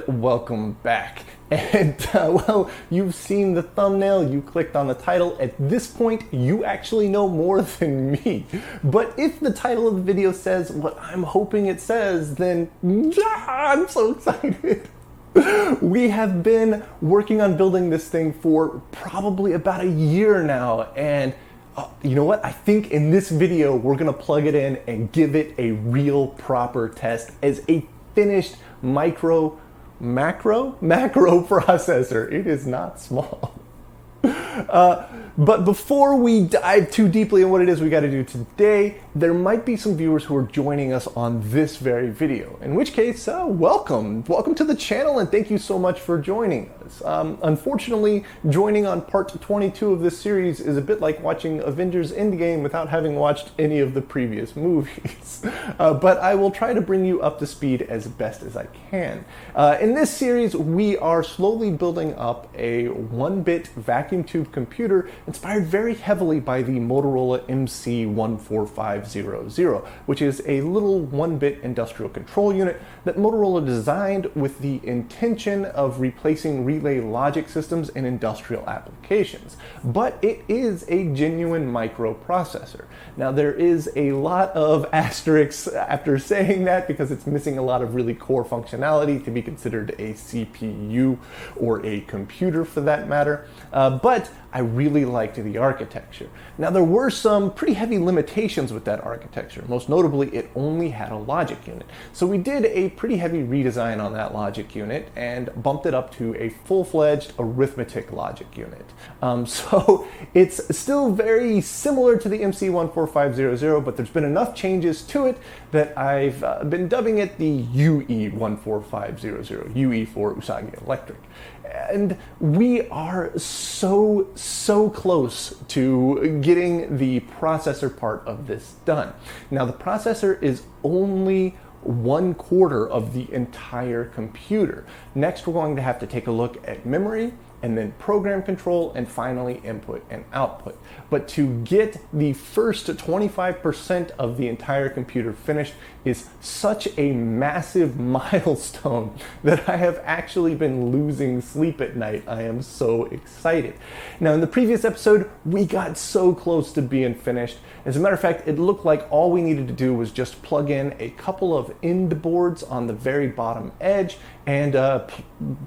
welcome back. And well, you've seen the thumbnail, you clicked on the title. At this point, you actually know more than me. But if the title of the video says what I'm hoping it says, then I'm so excited. We have been working on building this thing for probably about a year now, and you know what? I think in this video we're gonna plug it in and give it a real proper test as a finished macro processor. It is not small. But before we dive too deeply in what it is we got to do today, there might be some viewers who are joining us on this very video. In which case, welcome to the channel, and thank you so much for joining us. Unfortunately, joining on part 22 of this series is a bit like watching Avengers Endgame without having watched any of the previous movies. But I will try to bring you up to speed as best as I can. In this series, we are slowly building up a 1-bit vacuum tube computer inspired very heavily by the Motorola MC14500, which is a little 1-bit industrial control unit that Motorola designed with the intention of replacing relay logic systems in industrial applications. But it is a genuine microprocessor. Now, there is a lot of asterisks after saying that because it's missing a lot of really core functionality to be considered a CPU or a computer for that matter. But I really liked the architecture. Now, there were some pretty heavy limitations with that architecture. Most notably, it only had a logic unit. So we did a pretty heavy redesign on that logic unit and bumped it up to a full-fledged arithmetic logic unit. So it's still very similar to the MC14500, but there's been enough changes to it that I've been dubbing it the UE14500, UE for Usagi Electric. And we are so close to getting the processor part of this done. Now, the processor is only 1/4 of the entire computer. Next, we're going to have to take a look at memory, and then program control, and finally input and output. But to get the first 25% of the entire computer finished is such a massive milestone that I have actually been losing sleep at night. I am so excited. Now, in the previous episode, we got so close to being finished. As a matter of fact, it looked like all we needed to do was just plug in a couple of end boards on the very bottom edge and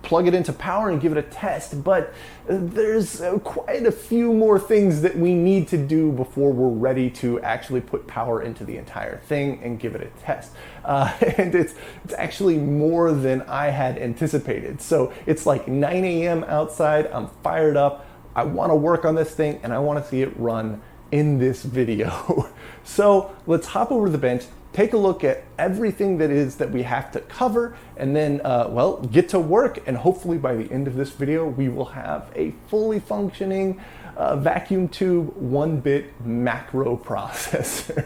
plug it into power and give it a test. But there's quite a few more things that we need to do before we're ready to actually put power into the entire thing and give it a test. And it's actually more than I had anticipated. So it's like 9 a.m. outside. I'm fired up. I want to work on this thing and I want to see it run in this video. So let's hop over to the bench, take a look at everything that we have to cover, and then, well, get to work. And hopefully by the end of this video, we will have a fully functioning vacuum tube 1-bit macro processor.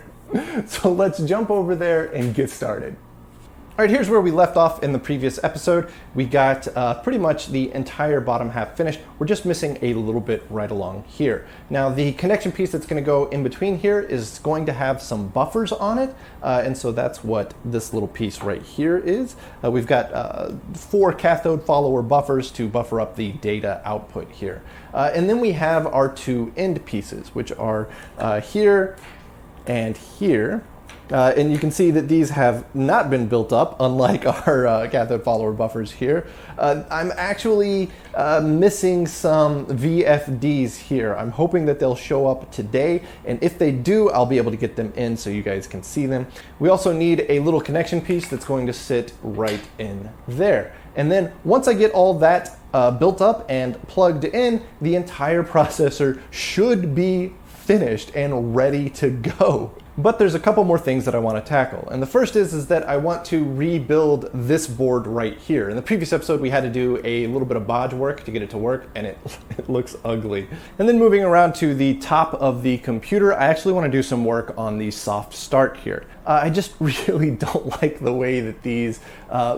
So let's jump over there and get started. All right, here's where we left off in the previous episode. We got pretty much the entire bottom half finished. We're just missing a little bit right along here. Now, the connection piece that's going to go in between here is going to have some buffers on it, and so that's what this little piece right here is. We've got 4 cathode follower buffers to buffer up the data output here. And then we have our 2 end pieces, which are here and here. And you can see that these have not been built up, unlike our cathode follower buffers here. I'm actually missing some VFDs here. I'm hoping that they'll show up today, and if they do, I'll be able to get them in so you guys can see them. We also need a little connection piece that's going to sit right in there. And then once I get all that built up and plugged in, the entire processor should be finished and ready to go. But there's a couple more things that I want to tackle. And the first is that I want to rebuild this board right here. In the previous episode, we had to do a little bit of bodge work to get it to work, and it looks ugly. And then moving around to the top of the computer, I actually want to do some work on the soft start here. I just really don't like the way that these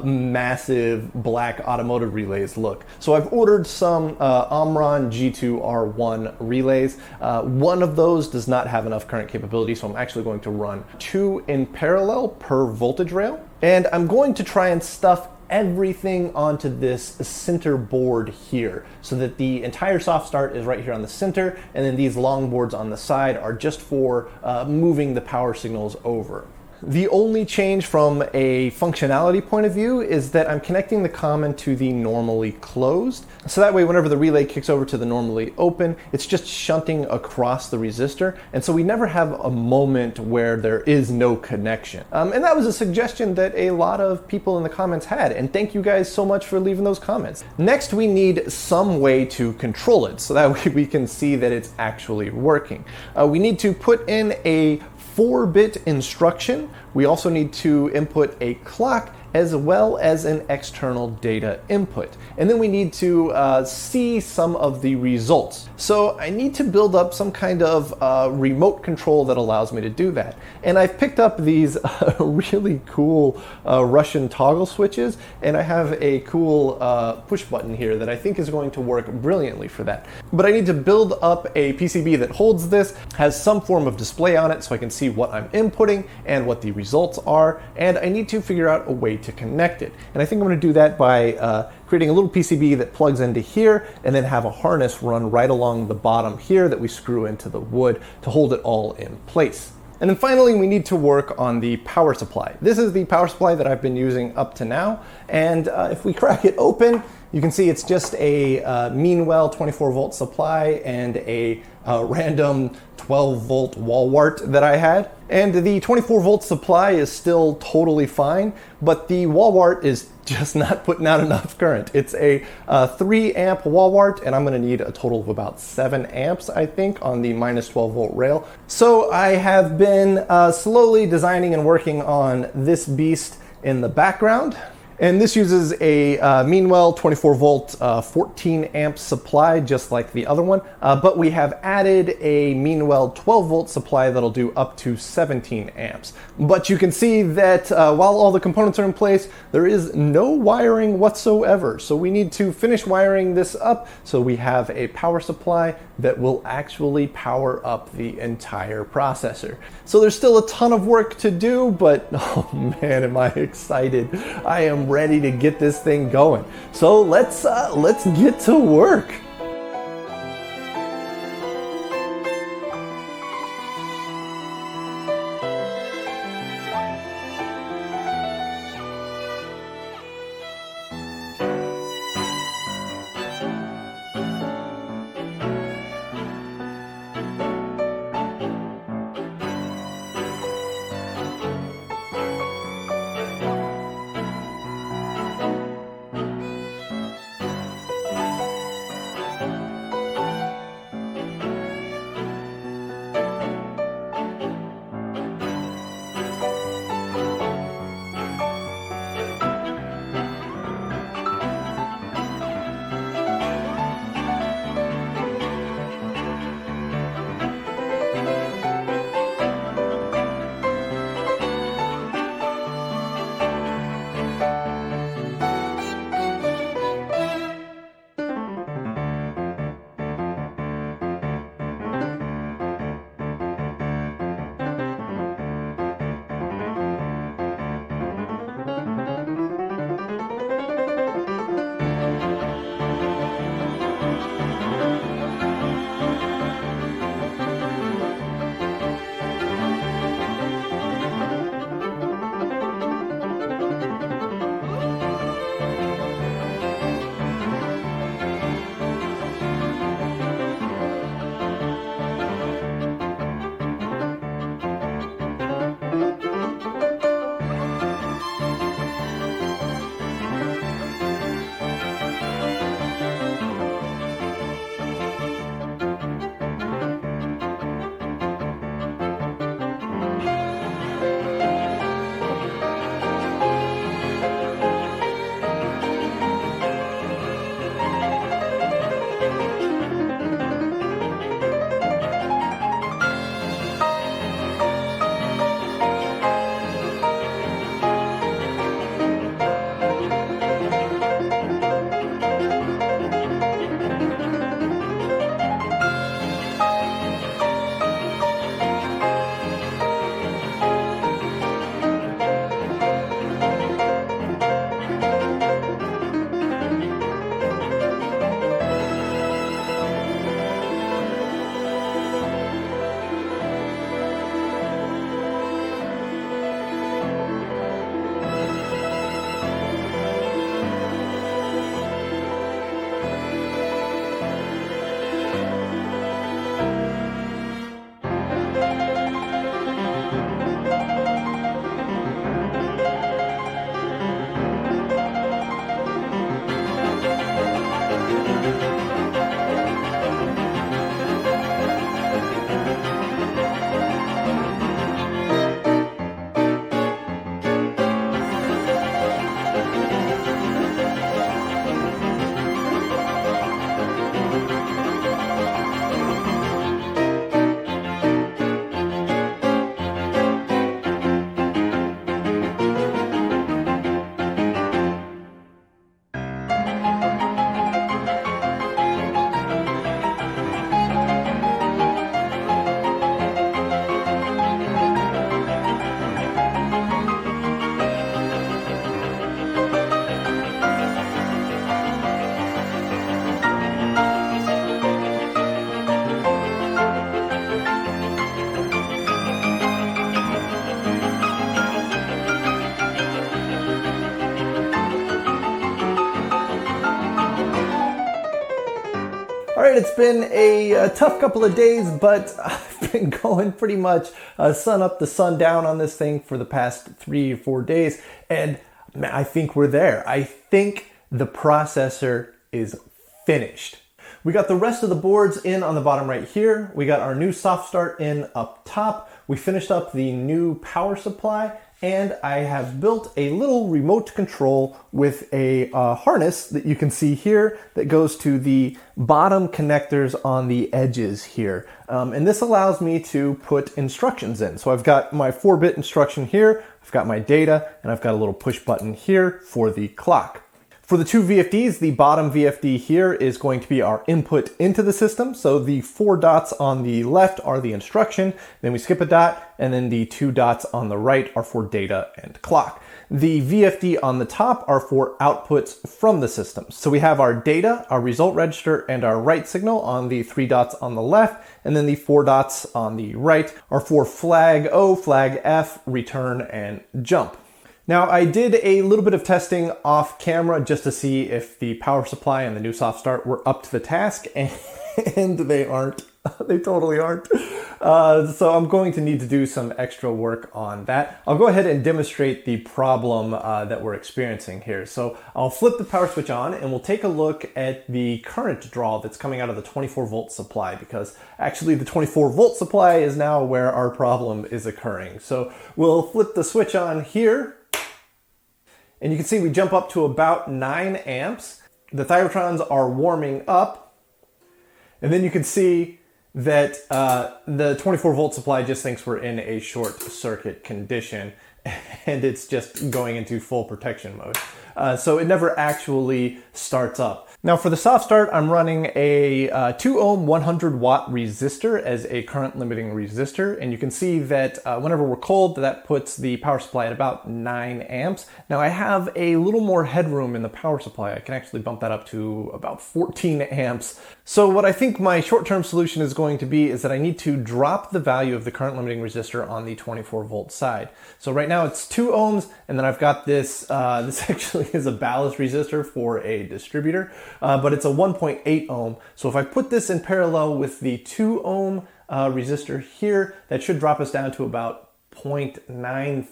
massive black automotive relays look. So I've ordered some Omron G2R1 relays. One of those does not have enough current capability, so I'm actually going to run 2 in parallel per voltage rail. And I'm going to try and stuff everything onto this center board here, so that the entire soft start is right here on the center, and then these long boards on the side are just for moving the power signals over. The only change from a functionality point of view is that I'm connecting the common to the normally closed. So that way, whenever the relay kicks over to the normally open, it's just shunting across the resistor. And so we never have a moment where there is no connection. And that was a suggestion that a lot of people in the comments had. And thank you guys so much for leaving those comments. Next, we need some way to control it so that way we can see that it's actually working. We need to put in a 4-bit instruction. We also need to input a clock as well as an external data input. And then we need to see some of the results. So I need to build up some kind of remote control that allows me to do that. And I've picked up these really cool Russian toggle switches, and I have a cool push button here that I think is going to work brilliantly for that. But I need to build up a PCB that holds this, has some form of display on it so I can see what I'm inputting and what the results are, and I need to figure out a way to connect it. And I think I'm going to do that by creating a little PCB that plugs into here, and then have a harness run right along the bottom here that we screw into the wood to hold it all in place. And then finally, we need to work on the power supply. This is the power supply that I've been using up to now, and if we crack it open, you can see it's just a Meanwell 24 volt supply and a random 12 volt wall wart that I had. And the 24 volt supply is still totally fine, but the wall wart is just not putting out enough current. It's a 3 amp wall wart, and I'm gonna need a total of about 7 amps, I think, on the minus 12 volt rail. So I have been slowly designing and working on this beast in the background. And this uses a Meanwell 24 volt 14 amp supply, just like the other one, but we have added a Meanwell 12 volt supply that'll do up to 17 amps. But you can see that while all the components are in place, there is no wiring whatsoever. So we need to finish wiring this up so we have a power supply that will actually power up the entire processor. So there's still a ton of work to do, but oh man, am I excited. I am ready to get this thing going. So let's get to work. All right, it's been a tough couple of days, but I've been going pretty much sun up to sun down on this thing for the past 3 or 4 days, and I think we're there. I think the processor is finished. We got the rest of the boards in on the bottom right here. We got our new soft start in up top. We finished up the new power supply, and I have built a little remote control with a harness that you can see here that goes to the bottom connectors on the edges here. And this allows me to put instructions in. So I've got my 4-bit instruction here, I've got my data, and I've got a little push button here for the clock. For the 2 VFDs, the bottom VFD here is going to be our input into the system. So the 4 dots on the left are the instruction, then we skip a dot, and then the 2 dots on the right are for data and clock. The VFD on the top are for outputs from the system. So we have our data, our result register, and our write signal on the 3 dots on the left, and then the 4 dots on the right are for flag O, flag F, return, and jump. Now, I did a little bit of testing off camera just to see if the power supply and the new soft start were up to the task, and they aren't. They totally aren't. So I'm going to need to do some extra work on that. I'll go ahead and demonstrate the problem that we're experiencing here. So I'll flip the power switch on and we'll take a look at the current draw that's coming out of the 24-volt supply, because actually the 24-volt supply is now where our problem is occurring. So we'll flip the switch on here. And you can see we jump up to about 9 amps. The Thyotrons are warming up. And then you can see that the 24-volt supply just thinks we're in a short circuit condition, and it's just going into full protection mode. So it never actually starts up. Now for the soft start, I'm running a 2 ohm 100 watt resistor as a current limiting resistor. And you can see that whenever we're cold, that puts the power supply at about 9 amps. Now I have a little more headroom in the power supply. I can actually bump that up to about 14 amps. So what I think my short-term solution is going to be is that I need to drop the value of the current limiting resistor on the 24-volt side. So right now it's 2 ohms, and then I've got this, this actually is a ballast resistor for a distributor, but it's a 1.8 ohm. So if I put this in parallel with the 2 ohm resistor here, that should drop us down to about 0.95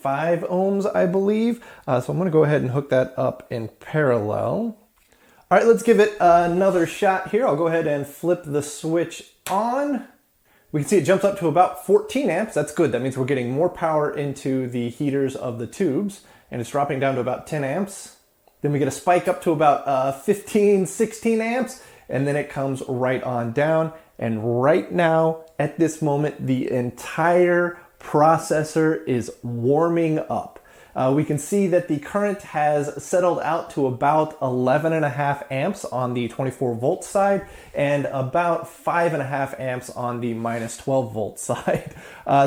ohms, I believe. So I'm gonna go ahead and hook that up in parallel. All right, let's give it another shot here. I'll go ahead and flip the switch on. We can see it jumps up to about 14 amps. That's good. That means we're getting more power into the heaters of the tubes, and it's dropping down to about 10 amps. Then we get a spike up to about 15, 16 amps, and then it comes right on down. And right now, at this moment, the entire processor is warming up. We can see that the current has settled out to about 11.5 amps on the 24-volt side and about 5.5 amps on the minus 12-volt side.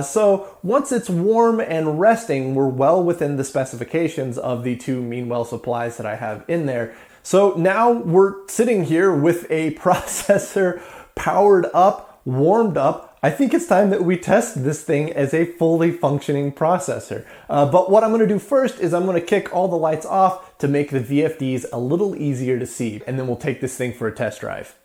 So once it's warm and resting, we're well within the specifications of the 2 mean well supplies that I have in there. So now we're sitting here with a processor powered up, warmed up. I think it's time that we test this thing as a fully functioning processor. But what I'm gonna do first is I'm gonna kick all the lights off to make the VFDs a little easier to see, and then we'll take this thing for a test drive.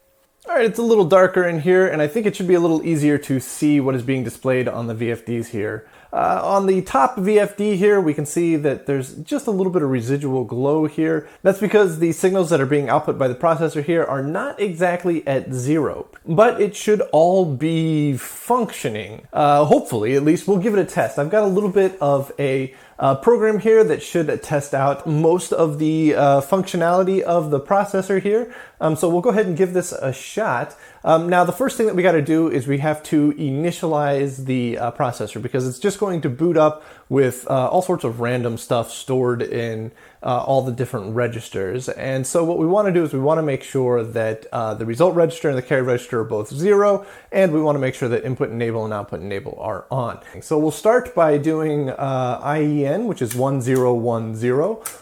All right, it's a little darker in here, and I think it should be a little easier to see what is being displayed on the VFDs here. On the top VFD here, we can see that there's just a little bit of residual glow here. That's because the signals that are being output by the processor here are not exactly at 0, but it should all be functioning. Hopefully, at least. We'll give it a test. I've got a little bit of a program here that should test out most of the functionality of the processor here. So we'll go ahead and give this a shot. Now the first thing that we got to do is we have to initialize the processor, because it's just going to boot up with all sorts of random stuff stored in all the different registers. And so what we want to do is we want to make sure that the result register and the carry register are both 0, and we want to make sure that input enable and output enable are on. So we'll start by doing IEN, which is 1010.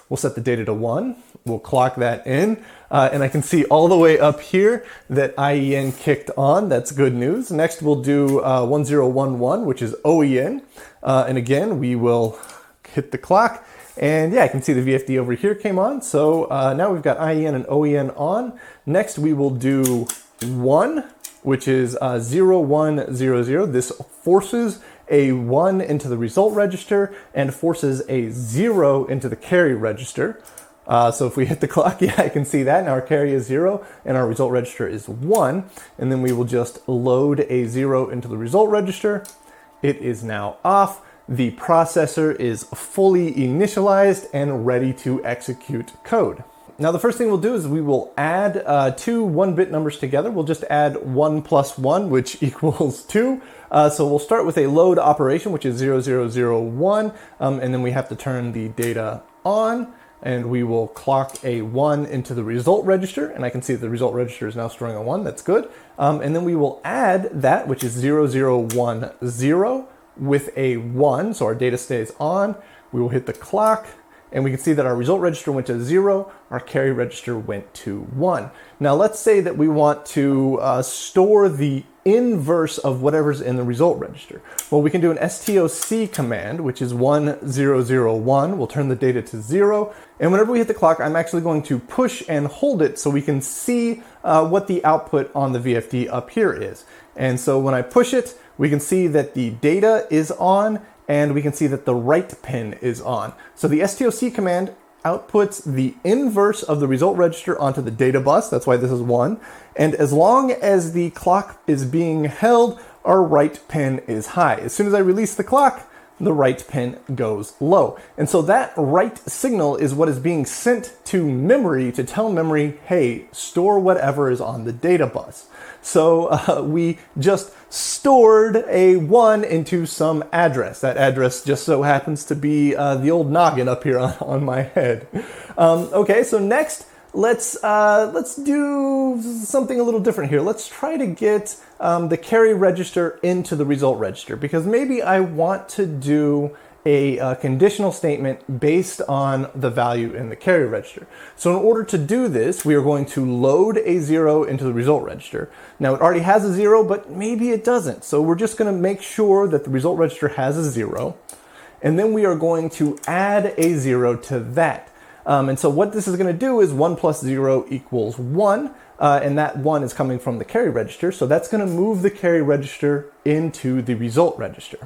We'll set the data to 1. We'll clock that in. And I can see all the way up here that IEN kicked on. That's good news. Next, we'll do 1011, which is OEN. And again, we will hit the clock. And yeah, I can see the VFD over here came on. So now we've got IEN and OEN on. Next, we will do 1, which is 0, 1, 0, 0. This forces a 1 into the result register and forces a 0 into the carry register. So if we hit the clock, yeah, I can see that. Now our carry is 0 and our result register is 1. And then we will just load a 0 into the result register. It is now off. The processor is fully initialized and ready to execute code. Now the first thing we'll do is we will add two 1-bit numbers together. We'll just add 1 plus 1, which equals 2. So we'll start with a load operation, which is 0001, and then we have to turn the data on, and we will clock a 1 into the result register, and I can see that the result register is now storing a 1. That's good. And then we will add that, which is 0010, with a 1, so our data stays on. We will hit the clock, and we can see that our result register went to 0, our carry register went to 1. Now let's say that we want to store the inverse of whatever's in the result register. Well, we can do an STOC command, which is 1001. We'll turn the data to 0. And whenever we hit the clock, I'm actually going to push and hold it so we can see what the output on the VFD up here is. And so when I push it, we can see that the data is on, and we can see that the write pin is on. So the STOC command outputs the inverse of the result register onto the data bus. That's why this is 1. And as long as the clock is being held, our write pin is high. As soon as I release the clock, the write pin goes low. And so that write signal is what is being sent to memory to tell memory, hey, store whatever is on the data bus. So we just stored a 1 into some address. That address just so happens to be the old noggin up here on my head. Okay, so next, let's do something a little different here. Let's try to get the carry register into the result register, because maybe I want to do a conditional statement based on the value in the carry register. So in order to do this, we are going to load a 0 into the result register. Now it already has a 0, but maybe it doesn't. So we're just going to make sure that the result register has a 0. And then we are going to add a 0 to that. And so what this is going to do is 1 plus 0 equals 1. And that 1 is coming from the carry register. So that's going to move the carry register into the result register.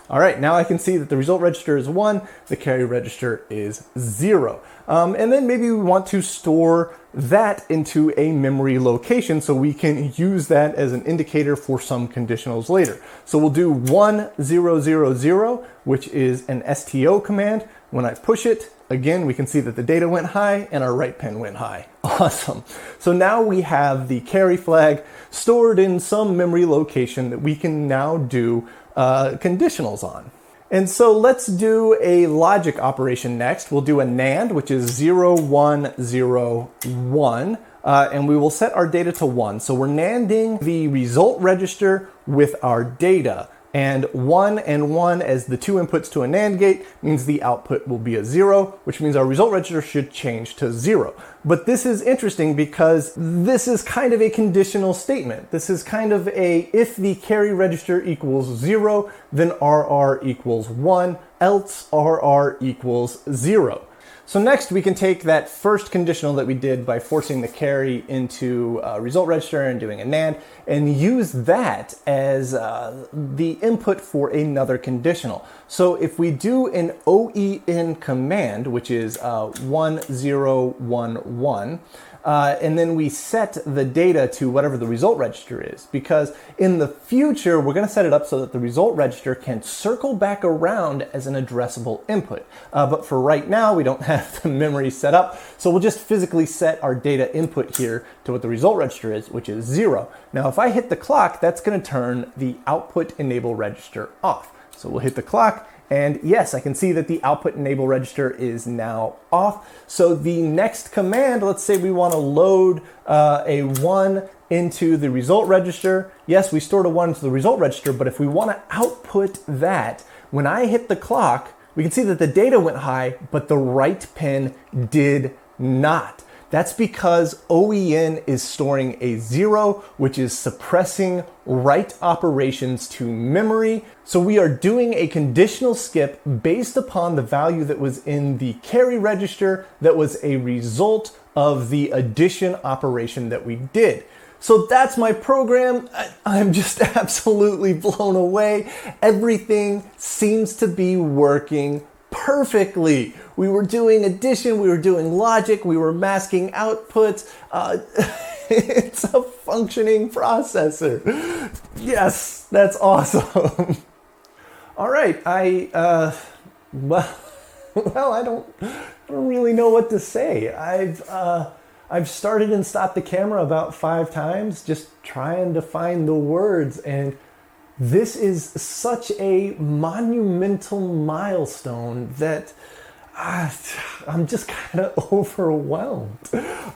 All right, now I can see that the result register is 1, the carry register is 0. And then maybe we want to store that into a memory location so we can use that as an indicator for some conditionals later. So we'll do 1000, which is an STO command. When I push it, again, we can see that the data went high and our write pin went high. Awesome. So now we have the carry flag stored in some memory location that we can now do conditionals on. And so let's do a logic operation next. We'll do a NAND, which is 0101, and we will set our data to 1. So we're NANDing the result register with our data. And 1 and 1 as the two inputs to a NAND gate means the output will be a 0, which means our result register should change to 0. But this is interesting because this is kind of a conditional statement. This is kind of a, if the carry register equals 0, then RR equals 1, else RR equals 0. So next we can take that first conditional that we did by forcing the carry into a result register and doing a NAND and use that as the input for another conditional. So if we do an OEN command, which is 1011, and then we set the data to whatever the result register is, because in the future we're going to set it up so that the result register can circle back around as an addressable input. But for right now we don't have the memory set up, so we'll just physically set our data input here to what the result register is, which is 0. Now if I hit the clock, that's going to turn the output enable register off. So we'll hit the clock, and yes, I can see that the output enable register is now off. So the next command, let's say we want to load a 1 into the result register. Yes, we stored a 1 into the result register, but if we want to output that, when I hit the clock, we can see that the data went high, but the write pin did not. That's because OEN is storing a 0, which is suppressing write operations to memory. So we are doing a conditional skip based upon the value that was in the carry register that was a result of the addition operation that we did. So that's my program. I'm just absolutely blown away. Everything seems to be working perfectly. We were doing addition, we were doing logic, we were masking outputs. It's a functioning processor. Yes, that's awesome. All right, well, I don't really know what to say. I've started and stopped the camera about 5 times, just trying to find the words, and this is such a monumental milestone that I'm just kind of overwhelmed.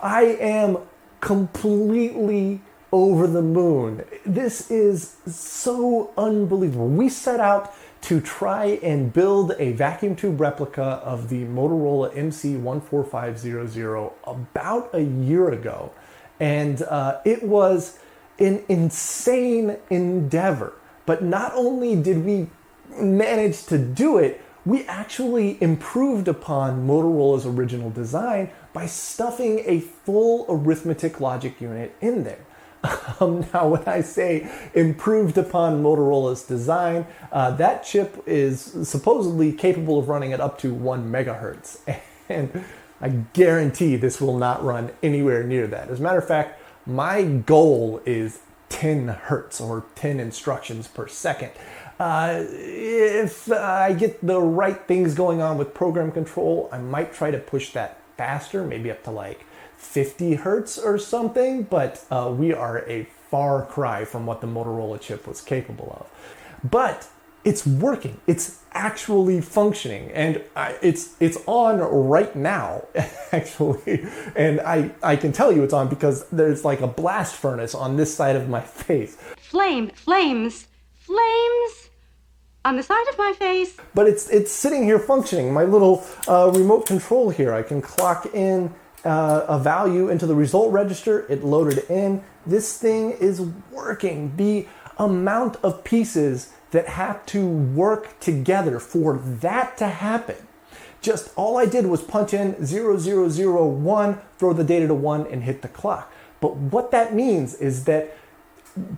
I am completely over the moon. This is so unbelievable. We set out to try and build a vacuum tube replica of the Motorola MC14500 about a year ago. And it was an insane endeavor. But not only did we manage to do it, we actually improved upon Motorola's original design by stuffing a full arithmetic logic unit in there. Now, when I say improved upon Motorola's design, that chip is supposedly capable of running at up to 1 megahertz. And I guarantee this will not run anywhere near that. As a matter of fact, my goal is 10 hertz or 10 instructions per second. If I get the right things going on with program control, I might try to push that faster, maybe up to like 50 hertz or something, but we are a far cry from what the Motorola chip was capable of. But it's working. It's actually functioning, and it's on right now, actually. And I can tell you it's on because there's like a blast furnace on this side of my face. Flames on the side of my face. But it's sitting here functioning. My little remote control here, I can clock in a value into the result register. It loaded in. This thing is working. The amount of pieces that have to work together for that to happen. Just all I did was punch in 0001, throw the data to 1, and hit the clock. But what that means is that,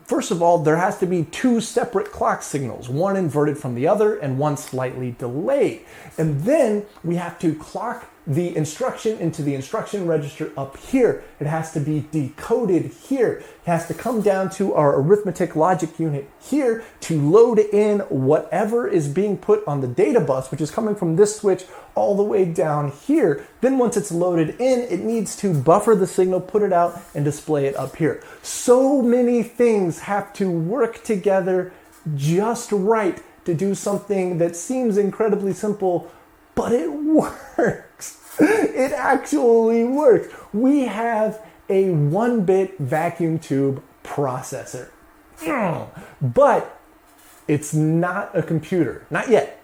first of all, there has to be 2 separate clock signals, one inverted from the other and one slightly delayed. And then we have to clock the instruction into the instruction register up here. It has to be decoded here. It has to come down to our arithmetic logic unit here to load in whatever is being put on the data bus, which is coming from this switch all the way down here. Then once it's loaded in, it needs to buffer the signal, put it out, and display it up here. So many things have to work together just right to do something that seems incredibly simple, but it works. It actually works. We have a 1-bit vacuum tube processor. But it's not a computer. Not yet.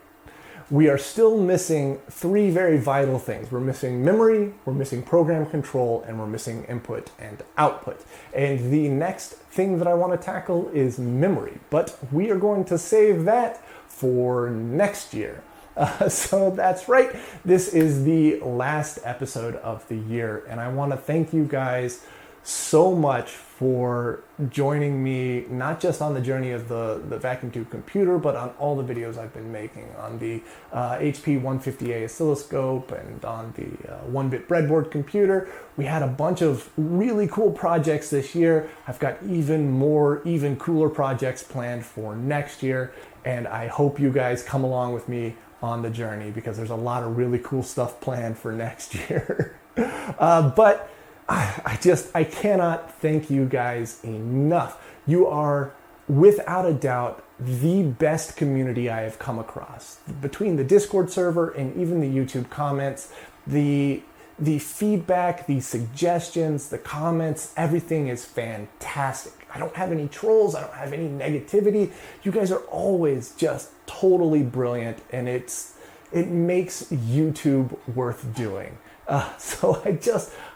We are still missing 3 very vital things. We're missing memory, we're missing program control, and we're missing input and output. And the next thing that I want to tackle is memory. But we are going to save that for next year. So that's right, this is the last episode of the year, and I want to thank you guys so much for joining me, not just on the journey of the vacuum tube computer, but on all the videos I've been making on the HP 150A oscilloscope and on the 1-bit breadboard computer. We had a bunch of really cool projects this year. I've got even cooler projects planned for next year, and I hope you guys come along with me on the journey because there's a lot of really cool stuff planned for next year. But I cannot thank you guys enough. You are without a doubt the best community I have come across. Between the Discord server and even the YouTube comments, the feedback, the suggestions, the comments, everything is fantastic. I don't have any trolls, I don't have any negativity. You guys are always just totally brilliant, and it makes YouTube worth doing. So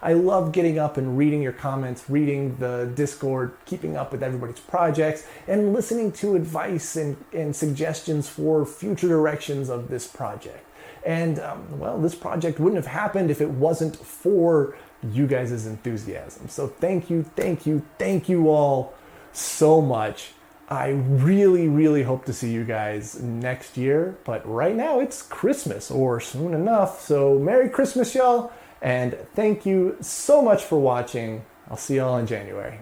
I love getting up and reading your comments, reading the Discord, keeping up with everybody's projects, and listening to advice and suggestions for future directions of this project. And well, this project wouldn't have happened if it wasn't for you guys' enthusiasm. So thank you all so much. I really, really hope to see you guys next year. But right now it's Christmas, or soon enough. So Merry Christmas, y'all. And thank you so much for watching. I'll see y'all in January.